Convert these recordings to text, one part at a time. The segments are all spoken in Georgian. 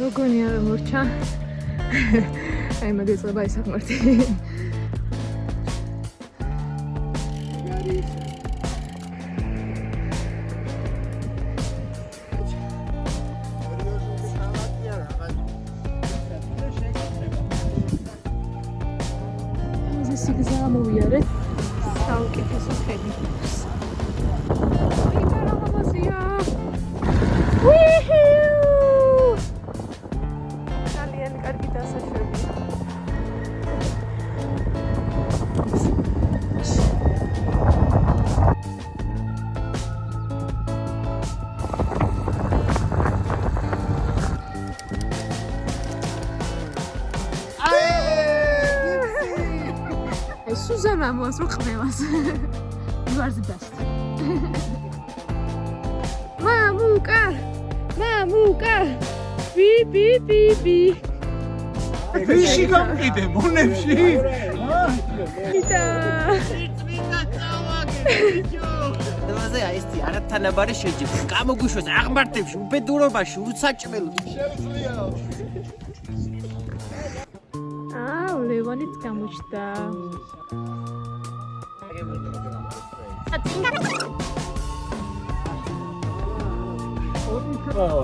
როგორია მორჩა? აი მაგეცება ის აღმართი. სიგზა მოვიარეთ. საუკეთესო ხედი. აი მერაბაზია. ვიჰიუ! ძალიან კარგი დასაშვებია. Suzana was რო ხმევას. You are the best. Mamuka! Mamuka! Bi. ვიში გამყიდე მონებში? იტა. დაბაზე აისთი არათანაბარი შეჯიბ. გამოგვიშვეს აღმართებში, უბედურობაში, უსაჭმელოდ. ლევანიც გამოჩნდა.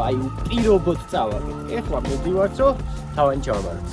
აი პირობოთ წავაგეთ. ეხლა მოდივარცო თავენ ჩავაბარეთ.